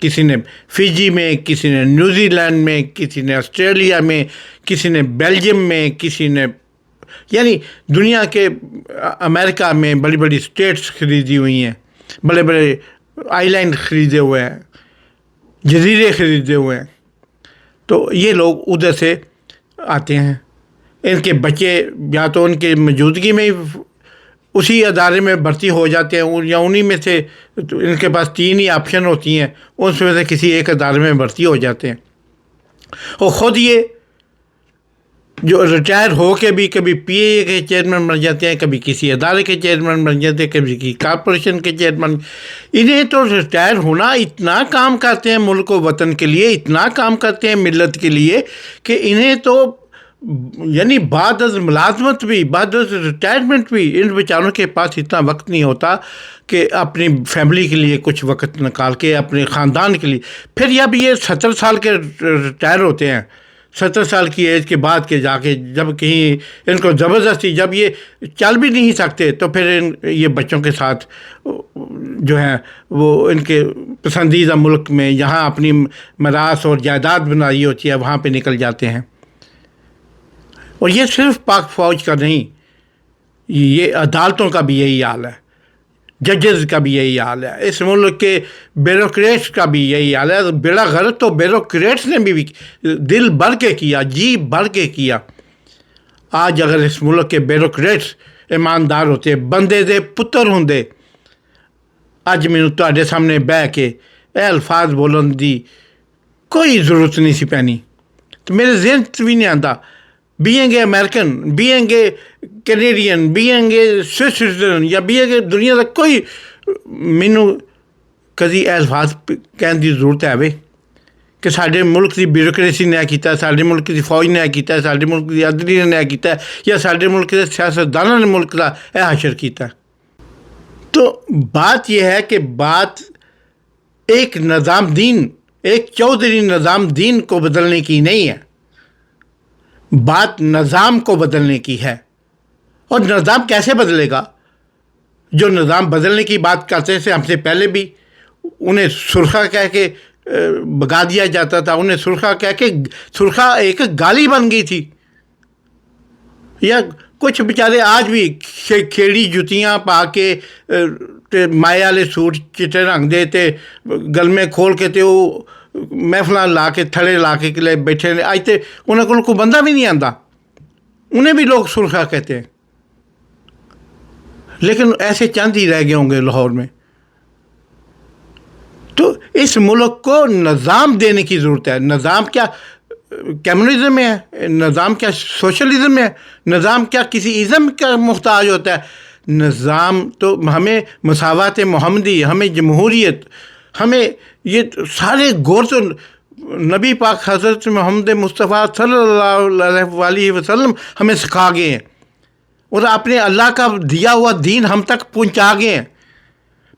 کسی نے فیجی میں، کسی نے نیوزی لینڈ میں، کسی نے آسٹریلیا میں، کسی نے بیلجیم میں، کسی نے یعنی دنیا کے امریکہ میں بڑی بڑی اسٹیٹس خریدی ہوئی ہیں، بڑے بڑے آئی لینڈ خریدے ہوئے ہیں، جزیرے خریدے ہوئے ہیں. تو یہ لوگ ادھر سے آتے ہیں. ان کے بچے یا تو ان کے موجودگی میں اسی ادارے میں بھرتی ہو جاتے ہیں، یا انہی میں سے ان کے پاس 3 ہی آپشن ہوتی ہیں، اس میں سے کسی ایک ادارے میں بھرتی ہو جاتے ہیں. اور خود یہ جو ریٹائر ہو کے بھی کبھی پی اے اے کے چیئرمین بن جاتے ہیں، کبھی کسی ادارے کے چیئرمین بن جاتے ہیں، کبھی کسی کارپوریشن کے چیئرمین. انہیں تو ریٹائر ہونا، اتنا کام کرتے ہیں ملک و وطن کے لیے، اتنا کام کرتے ہیں ملت کے لیے کہ انہیں تو یعنی بعد از ملازمت بھی، بعد از ریٹائرمنٹ بھی ان بیچاروں کے پاس اتنا وقت نہیں ہوتا کہ اپنی فیملی کے لیے کچھ وقت نکال کے، اپنے خاندان کے لیے. پھر جب یہ 70 سال کے ریٹائر ہوتے ہیں، 70 سال کی ایج کے بعد کے جا کے جب کہیں ان کو زبردستی، جب یہ چل بھی نہیں سکتے، تو پھر یہ بچوں کے ساتھ جو ہے وہ ان کے پسندیدہ ملک میں، جہاں اپنی میراث اور جائیداد بنائی ہوتی ہے، وہاں پہ نکل جاتے ہیں. اور یہ صرف پاک فوج کا نہیں، یہ عدالتوں کا بھی یہی حال ہے، ججز کا بھی یہی حال ہے، اس ملک کے بیوروکریٹس کا بھی یہی حال ہے. بیڑا غرق تو بیوروکریٹس نے بھی دل بھر کے کیا، جی بھر کے کیا. آج اگر اس ملک کے بیوروکریٹس ایماندار ہوتے، بندے دے پتر ہوندے، اج مینوں تہاڈے سامنے بہ کے اے الفاظ بولن دی کوئی ضرورت نہیں سی پینی. تو میرے ذہن بھی نہیں آتا، being a American, being a Canadian, being a Swiss citizen, یا بینگ اے دنیا کا کوئی، مینوں کدی الفاظ کہن دی ضرورت ہے کہ سارے ملک کی بیوروکریسی نے کیتا، سارے ملک کی فوج نے کیتا، سارے ملک کی عدلیہ نے کیتا، یا سارے ملک کے سیاستدانوں نے ملک کا حشر کیتا. تو بات یہ ہے کہ بات ایک نظام دین، ایک چودھری نظام دین کو بدلنے کی نہیں ہے، بات نظام کو بدلنے کی ہے. اور نظام کیسے بدلے گا؟ جو نظام بدلنے کی بات کرتے تھے ہم سے پہلے بھی، انہیں سرخا کہہ کے بگا دیا جاتا تھا، انہیں سرخا کہہ کے، سرخا ایک گالی بن گئی تھی. یا کچھ بیچارے آج بھی کھیڑی جتیاں پا کے مائے والے سوٹ چٹے رنگ دے تے گل میں کھول کے تے وہ محفلاں لا کے تھڑے لا کے لے بیٹھے نے. اج تے انہاں کول کوئی بندہ بھی نہیں آندا، انہیں بھی لوگ سرخا کہتے ہیں. لیکن ایسے چند ہی رہ گئے ہوں گے لاہور میں. تو اس ملک کو نظام دینے کی ضرورت ہے. نظام کیا کمیونزم میں ہے؟ نظام کیا سوشلزم میں ہے؟ نظام کیا کسی ازم کا محتاج ہوتا ہے؟ نظام تو ہمیں مساوات محمدی، ہمیں جمہوریت، ہمیں یہ سارے غور تو نبی پاک حضرت محمد مصطفیٰ صلی اللہ علیہ وسلم ہمیں سکھا گئے ہیں، اور اپنے اللہ کا دیا ہوا دین ہم تک پہنچا گئے ہیں.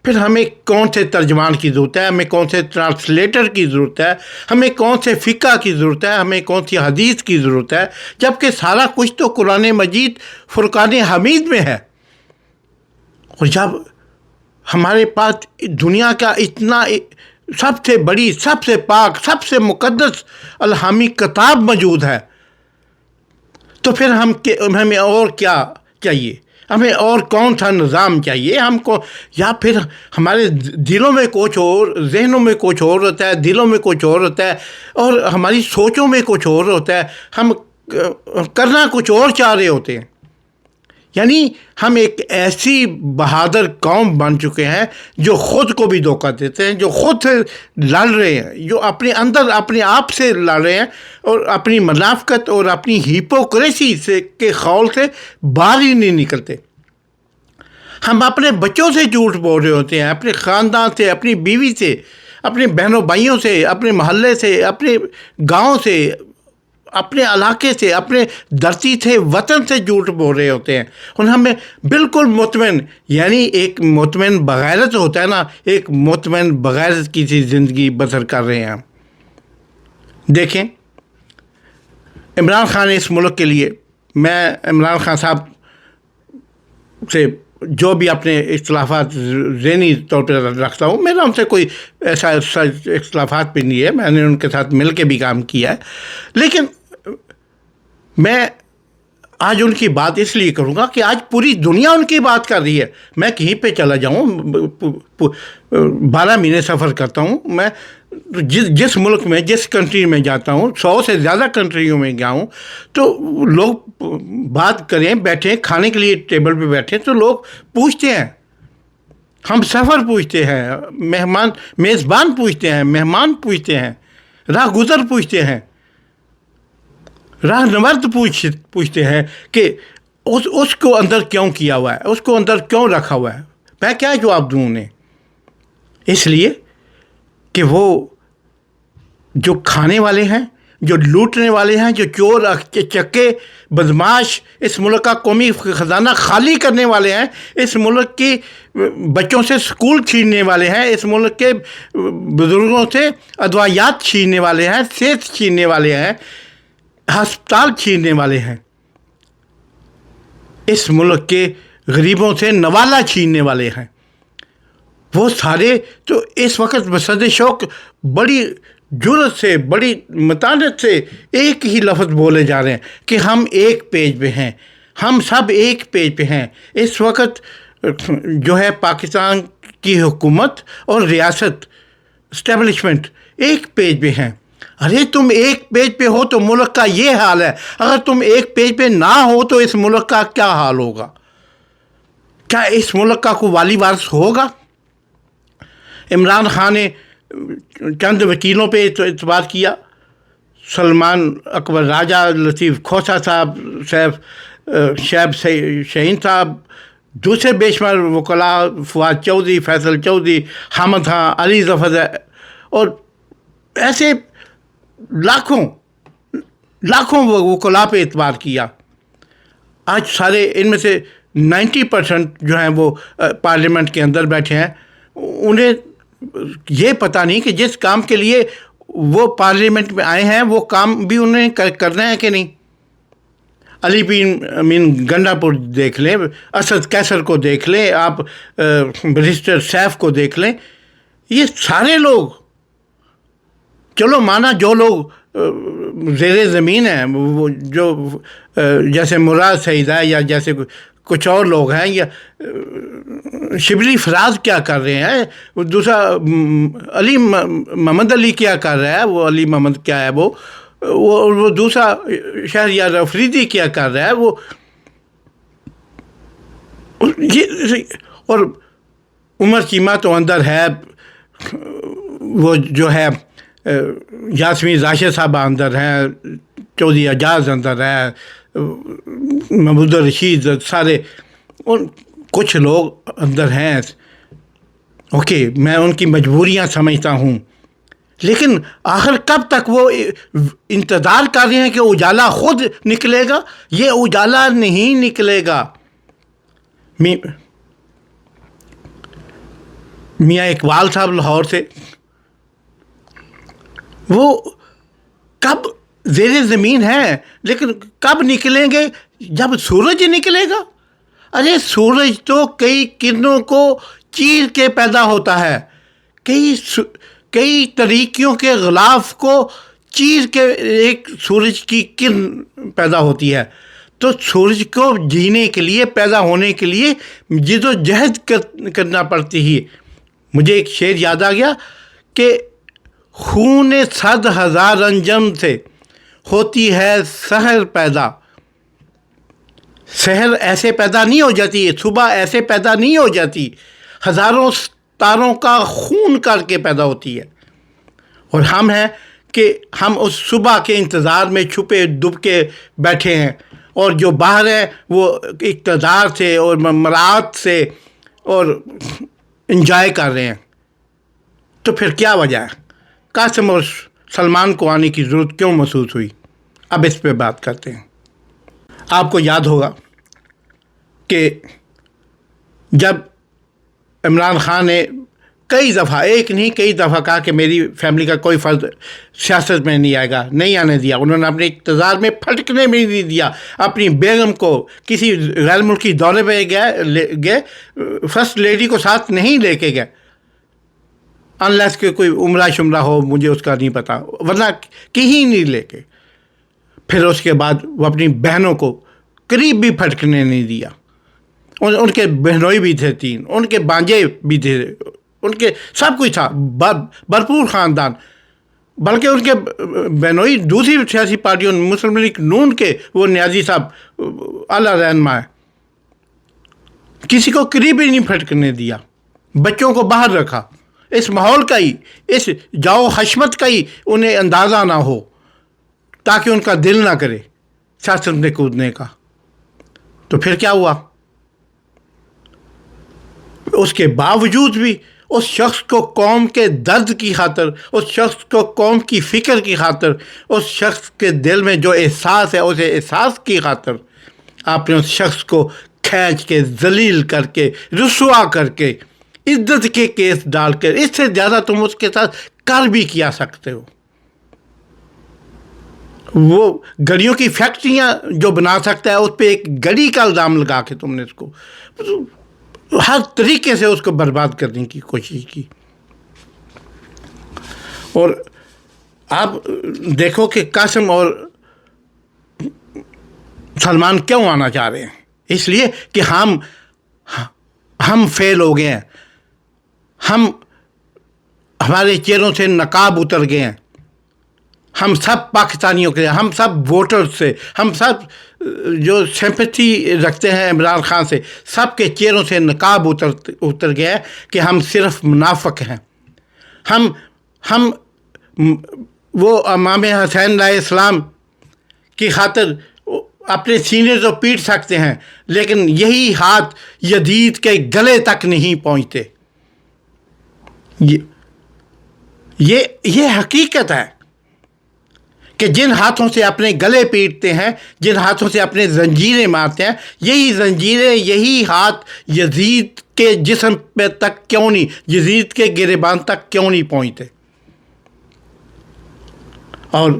پھر ہمیں کون سے ترجمان کی ضرورت ہے، ہمیں کون سے ٹرانسلیٹر کی ضرورت ہے، ہمیں کون سے فقہ کی ضرورت ہے، ہمیں کون سی حدیث کی ضرورت ہے، جب کہ سارا کچھ تو قرآن مجید فرقان حمید میں ہے. اور جب ہمارے پاس دنیا کا اتنا سب سے بڑی، سب سے پاک، سب سے مقدس الہامی کتاب موجود ہے، تو پھر ہمیں اور کیا چاہیے؟ ہمیں اور کون سا نظام چاہیے ہم کو؟ یا پھر ہمارے دلوں میں کچھ اور، ذہنوں میں کچھ اور ہوتا ہے، دلوں میں کچھ اور ہوتا ہے، اور ہماری سوچوں میں کچھ اور ہوتا ہے، ہم کرنا کچھ اور چاہ رہے ہوتے ہیں. یعنی ہم ایک ایسی بہادر قوم بن چکے ہیں جو خود کو بھی دھوکہ دیتے ہیں، جو خود سے لڑ رہے ہیں، جو اپنے اندر اپنے آپ سے لڑ رہے ہیں، اور اپنی منافقت اور اپنی ہیپوکریسی سے کے خول سے باہر ہی نہیں نکلتے. ہم اپنے بچوں سے جھوٹ بول رہے ہوتے ہیں، اپنے خاندان سے، اپنی بیوی سے، اپنے بہنوں بھائیوں سے، اپنے محلے سے، اپنے گاؤں سے، اپنے علاقے سے، اپنے دھرتی سے، وطن سے جھوٹ بول رہے ہوتے ہیں. اور ہمیں بالکل مطمئن، یعنی ایک مطمئن بغیرت ہوتا ہے نا، ایک مطمئن بغیرت کی سی زندگی بسر کر رہے ہیں. دیکھیں عمران خان اس ملک کے لیے، میں عمران خان صاحب سے جو بھی اپنے اختلافات ذہنی طور پہ رکھتا ہوں، میرا ان سے کوئی ایسا اختلافات بھی نہیں ہے، میں نے ان کے ساتھ مل کے بھی کام کیا ہے، لیکن میں آج ان کی بات اس لیے کروں گا کہ آج پوری دنیا ان کی بات کر رہی ہے. میں کہیں پہ چلا جاؤں، 12 مہینے سفر کرتا ہوں، میں جس ملک میں جس کنٹری میں جاتا ہوں، 100 سے زیادہ کنٹریوں میں گیا ہوں، تو لوگ بات کریں، بیٹھیں کھانے کے لیے ٹیبل پہ بیٹھیں تو لوگ پوچھتے ہیں، ہم سفر پوچھتے ہیں، میزبان پوچھتے ہیں، مہمان پوچھتے ہیں، راہ گزر پوچھتے ہیں، راہ نورد پوچھتے ہیں کہ اس کو اندر کیوں کیا ہوا ہے، اس کو اندر کیوں رکھا ہوا ہے. میں کیا جواب دوں انہیں؟ اس لیے کہ وہ جو کھانے والے ہیں، جو لوٹنے والے ہیں، جو چور چکے بدماش اس ملک کا قومی خزانہ خالی کرنے والے ہیں، اس ملک کی بچوں سے سکول چھیننے والے ہیں، اس ملک کے بزرگوں سے ادویات چھیننے والے ہیں، صحت چھیننے والے ہیں، ہسپتال چھیننے والے ہیں، اس ملک کے غریبوں سے نوالا چھیننے والے ہیں، وہ سارے تو اس وقت بصدد شوق بڑی جرأت سے، بڑی متانت سے ایک ہی لفظ بولے جا رہے ہیں کہ ہم ایک پیج پہ ہیں، ہم سب ایک پیج پہ ہیں. اس وقت جو ہے پاکستان کی حکومت اور ریاست اسٹیبلشمنٹ ایک پیج پہ ہیں. ارے تم ایک پیج پہ ہو تو ملک کا یہ حال ہے، اگر تم ایک پیج پہ نہ ہو تو اس ملک کا کیا حال ہوگا؟ کیا اس ملک کا کوئی والی وارث ہوگا؟ عمران خان نے چند وکیلوں پہ اعتبار کیا، سلمان اکبر راجہ، لطیف کھوسہ صاحب، شعیب شہین صاحب، دوسرے بے شمار وکلاء، فواد چودھری، فیصل چودھری، حامد خان، علی ظفر، اور ایسے لاکھوں وکلاء پہ اعتبار کیا. آج سارے ان میں سے 90% جو ہیں وہ پارلیمنٹ کے اندر بیٹھے ہیں، انہیں یہ پتہ نہیں کہ جس کام کے لیے وہ پارلیمنٹ میں آئے ہیں وہ کام بھی انہیں کرنا ہے کہ نہیں. علی امین گنڈا پور دیکھ لیں، اسد کیسر کو دیکھ لیں، آپ بیرسٹر سیف کو دیکھ لیں، یہ سارے لوگ، چلو مانا جو لوگ زیر زمین ہیں، وہ جو جیسے مراد سعید ہے یا جیسے کچھ اور لوگ ہیں، یا شبلی فراز کیا کر رہے ہیں، دوسرا علی محمد علی کیا کر رہا ہے، وہ علی محمد کیا ہے، وہ دوسرا شہریار افریدی کیا کر رہا ہے، وہ اور عمر چیمہ تو اندر ہے، وہ جو ہے یاسمین راشد صاحبہ اندر ہیں، چودھری اعجاز اندر ہے، محمود رشید، سارے اور کچھ لوگ اندر ہیں. اوکے، میں ان کی مجبوریاں سمجھتا ہوں، لیکن آخر کب تک وہ انتظار کر رہے ہیں کہ اجالا خود نکلے گا؟ یہ اجالا نہیں نکلے گا. میاں اقبال صاحب لاہور سے، وہ کب زیر زمین ہیں لیکن کب نکلیں گے؟ جب سورج نکلے گا. ارے سورج تو کئی کرنوں کو چیر کے پیدا ہوتا ہے، کئی طریقوں کے غلاف کو چیر کے ایک سورج کی کرن پیدا ہوتی ہے. تو سورج کو جینے کے لیے، پیدا ہونے کے لیے جد و جہد کرنا پڑتی ہے. مجھے ایک شعر یاد آ گیا کہ خون 100,000 انجم سے ہوتی ہے سحر پیدا. سحر ایسے پیدا نہیں ہو جاتی، صبح ایسے پیدا نہیں ہو جاتی، ہزاروں تاروں کا خون کر کے پیدا ہوتی ہے. اور ہم ہیں کہ ہم اس صبح کے انتظار میں چھپے دب کے بیٹھے ہیں، اور جو باہر ہے وہ اقتدار سے اور ممرات سے اور انجوائے کر رہے ہیں. تو پھر کیا وجہ ہے؟ قاسم اور سلمان کو آنے کی ضرورت کیوں محسوس ہوئی؟ اب اس پہ بات کرتے ہیں. آپ کو یاد ہوگا کہ جب عمران خان نے کئی دفعہ، ایک نہیں کئی دفعہ کہا کہ میری فیملی کا کوئی فرد سیاست میں نہیں آئے گا، نہیں آنے دیا. انہوں نے اپنے اقتدار میں پھٹکنے میں نہیں دیا. اپنی بیگم کو کسی غیر ملکی دورے پہ گئے، فرسٹ لیڈی کو ساتھ نہیں لے کے گئے، انلیس کہ کوئی عمرہ شمرہ ہو، مجھے اس کا نہیں پتہ، ورنہ کہیں نہیں لے کے. پھر اس کے بعد وہ اپنی بہنوں کو قریب بھی پھٹکنے نہیں دیا. ان کے بہنوئی بھی تھے 3، ان کے بانجے بھی تھے، ان کے سب کچھ تھا، بھرپور خاندان. بلکہ ان کے بہنوئی دوسری سیاسی پارٹیوں، مسلم لیگ نون کے وہ نیازی صاحب اعلیٰ رہنما ہے، کسی کو قریب ہی نہیں پھٹکنے دیا، بچوں کو باہر رکھا. اس ماحول کا ہی، اس جاؤ حشمت کا ہی انہیں اندازہ نہ ہو، تاکہ ان کا دل نہ کرے سیاست میں کودنے کا. تو پھر کیا ہوا؟ اس کے باوجود بھی اس شخص کو قوم کے درد کی خاطر، اس شخص کو قوم کی فکر کی خاطر، اس شخص کے دل میں جو احساس ہے اس احساس کی خاطر آپ نے اس شخص کو کھینچ کے، ذلیل کر کے، رسوا کر کے، عزت کے کیس ڈال کر، اس سے زیادہ تم اس کے ساتھ کر بھی کیا سکتے ہو. وہ گڑیوں کی فیکٹریاں جو بنا سکتا ہے، اس پہ ایک گڑی کا الزام لگا کے تم نے اس کو ہر طریقے سے اس کو برباد کرنے کی کوشش کی. اور آپ دیکھو کہ قاسم اور سلمان کیوں آنا چاہ رہے ہیں؟ اس لیے کہ ہم فیل ہو گئے ہیں، ہمارے چہروں سے نقاب اتر گئے ہیں. ہم سب پاکستانیوں کے، ہم سب ووٹر سے، ہم سب جو سمپتھی رکھتے ہیں عمران خان سے، سب کے چہروں سے نقاب اتر گیا ہے کہ ہم صرف منافق ہیں. ہم وہ امام حسین علیہ السلام کی خاطر اپنے سینے تو پیٹ سکتے ہیں، لیکن یہی ہاتھ یزید کے گلے تک نہیں پہنچتے. یہ حقیقت ہے کہ جن ہاتھوں سے اپنے گلے پیٹتے ہیں، جن ہاتھوں سے اپنے زنجیریں مارتے ہیں، یہی زنجیریں، یہی ہاتھ یزید کے جسم پہ تک کیوں نہیں، یزید کے گریبان تک کیوں نہیں پہنچتے؟ اور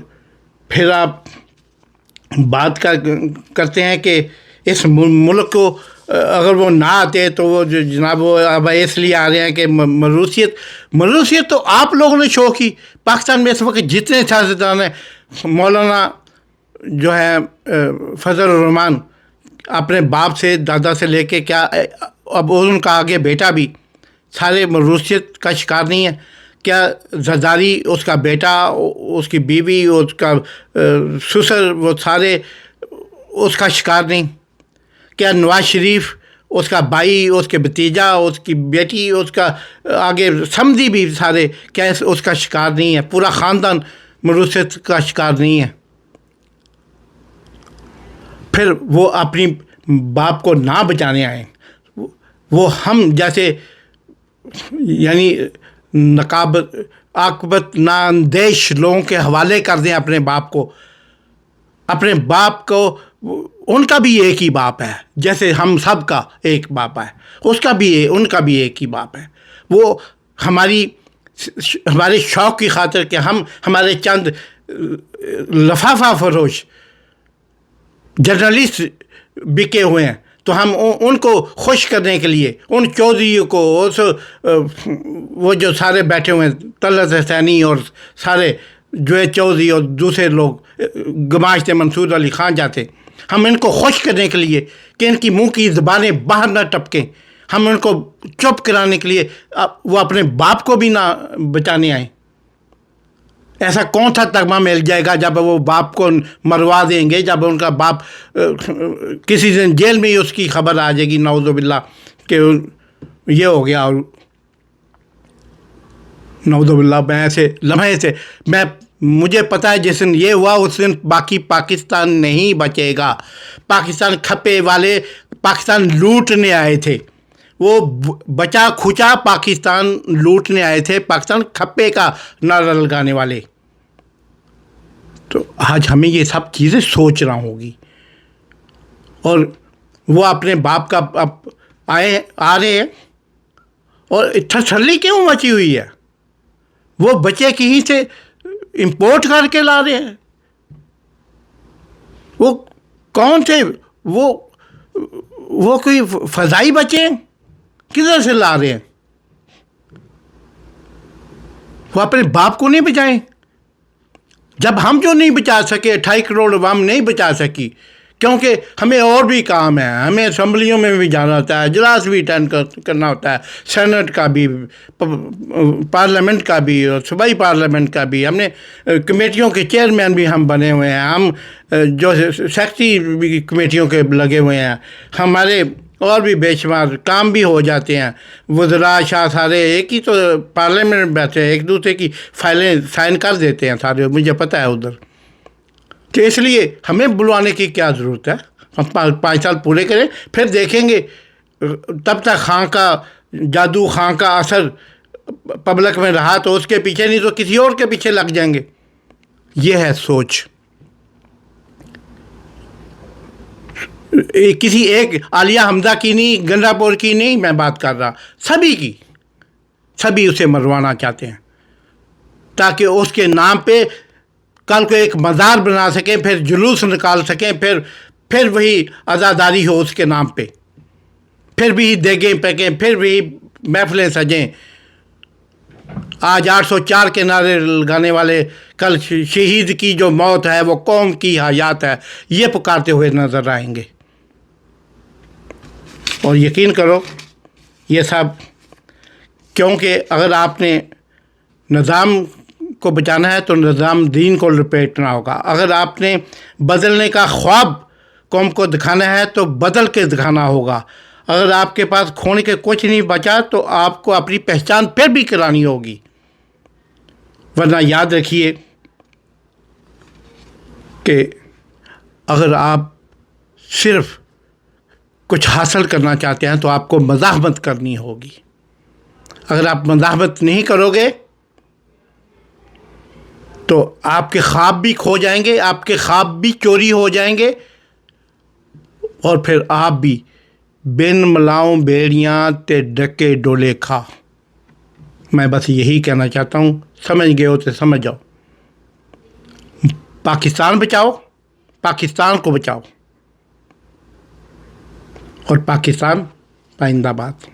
پھر آپ بات کرتے ہیں کہ اس ملک کو اگر وہ نہ آتے تو وہ جو جناب وہ اب اس لیے آ رہے ہیں کہ مروثیت تو آپ لوگوں نے شو کی. پاکستان میں اس وقت جتنے سیاستدان ہیں، مولانا جو ہے فضل الرحمان، اپنے باپ سے، دادا سے لے کے، کیا اب ان کا آگے بیٹا بھی، سارے مروثیت کا شکار نہیں ہے کیا؟ زرداری اس کا بیٹا، اس کی بیوی، اس کا سسر، وہ سارے اس کا شکار نہیں؟ کیا نواز شریف، اس کا بھائی، اس کے بھتیجا، اس کی بیٹی، اس کا آگے سمدھی بھی سارے، کیا اس کا شکار نہیں ہے؟ پورا خاندان مروثیت کا شکار نہیں ہے؟ پھر وہ اپنی باپ کو نہ بچانے آئے، وہ ہم جیسے یعنی عاقبت نااندیش لوگوں کے حوالے کر دیں اپنے باپ کو. ان کا بھی ایک ہی باپ ہے، جیسے ہم سب کا ایک باپ ہے، ان کا بھی ایک ہی باپ ہے. وہ ہمارے شوق کی خاطر کہ ہمارے چند لفافہ فروش جرنلسٹ بکے ہوئے ہیں، تو ہم ان کو خوش کرنے کے لیے، ان چودھریوں کو، وہ جو سارے بیٹھے ہوئے ہیں، طلعت حسینی اور سارے جو چودھری اور دوسرے لوگ، گماشتے منصور علی خان جاتے، ہم ان کو خوش کرنے کے لیے کہ ان کی منہ کی زبانیں باہر نہ ٹپکیں، ہم ان کو چپ کرانے کے لیے وہ اپنے باپ کو بھی نہ بچانے آئیں. ایسا کون سا تگمہ مل جائے گا جب وہ باپ کو مروا دیں گے، جب ان کا باپ کسی دن جیل میں ہی اس کی خبر آ جائے گی، نعوذ باللہ، کہ یہ ہو گیا. اور نعوذ باللہ، میں ایسے لمحے سے مجھے پتہ ہے جس دن یہ ہوا اس دن باقی پاکستان نہیں بچے گا. پاکستان کھپے والے پاکستان لوٹنے آئے تھے، وہ بچا کھچا پاکستان لوٹنے آئے تھے، پاکستان کھپے کا نعرہ لگانے والے. تو آج ہمیں یہ سب چیزیں سوچنا ہوگی. اور وہ اپنے باپ کا آ رہے ہیں اور تسلی کیوں مچی ہوئی ہے؟ وہ بچے کہیں سے امپورٹ کر کے لا رہے ہیں، وہ کون تھے؟ وہ کوئی فضائی بچے ہیں؟ کدھر سے لا رہے ہیں؟ وہ اپنے باپ کو نہیں بچائیں؟ جب ہم جو نہیں بچا سکے، 28 کروڑ عوام نہیں بچا سکی، کیونکہ ہمیں اور بھی کام ہے، ہمیں اسمبلیوں میں بھی جانا ہوتا ہے، اجلاس بھی اٹینڈ کرنا ہوتا ہے، سینٹ کا بھی، پارلیمنٹ کا بھی، اور صوبائی پارلیمنٹ کا بھی، ہم نے کمیٹیوں کے چیئرمین بھی ہم بنے ہوئے ہیں، ہم جو سیکٹری بھی کمیٹیوں کے لگے ہوئے ہیں، ہمارے اور بھی بے شمار کام بھی ہو جاتے ہیں، وزراء شاہ سارے ایک ہی تو پارلیمنٹ میں بیٹھے ہیں، ایک دوسرے کی فائلیں سائن کر دیتے ہیں سارے، مجھے پتہ ہے ادھر، کہ اس لیے ہمیں بلوانے کی کیا ضرورت ہے؟ ہم 5 سال پورے کریں، پھر دیکھیں گے، تب تک خاں کا جادو، خاں کا اثر پبلک میں رہا تو اس کے پیچھے، نہیں تو کسی اور کے پیچھے لگ جائیں گے۔ یہ ہے سوچ، کسی ایک عالیہ حمزہ کی نہیں، گنڈا پور کی نہیں میں بات کر رہا، سبھی کی، سبھی اسے مروانا چاہتے ہیں تاکہ اس کے نام پہ کل کو ایک مزار بنا سکیں، پھر جلوس نکال سکیں، پھر وہی عزاداری ہو اس کے نام پہ، پھر بھی دیگیں پکیں، پھر بھی محفلیں سجیں۔ آج 804 کے نعرے لگانے والے کل شہید کی جو موت ہے وہ قوم کی حیات ہے، یہ پکارتے ہوئے نظر آئیں گے۔ اور یقین کرو یہ سب، کیونکہ اگر آپ نے نظام کو بچانا ہے تو نظام دین کو لپیٹنا ہوگا، اگر آپ نے بدلنے کا خواب قوم کو دکھانا ہے تو بدل کے دکھانا ہوگا، اگر آپ کے پاس کھونے کے کچھ نہیں بچا تو آپ کو اپنی پہچان پھر بھی کرانی ہوگی، ورنہ یاد رکھیے کہ اگر آپ صرف کچھ حاصل کرنا چاہتے ہیں تو آپ کو مزاحمت کرنی ہوگی، اگر آپ مزاحمت نہیں کرو گے تو آپ کے خواب بھی کھو جائیں گے، آپ کے خواب بھی چوری ہو جائیں گے، اور پھر آپ بھی بن ملاؤں بیڑیاں تے ڈکے ڈولے کھا۔ میں بس یہی کہنا چاہتا ہوں، سمجھ گئے ہو تو سمجھ جاؤ، پاکستان بچاؤ، پاکستان کو بچاؤ، اور پاکستان پائندہ باد۔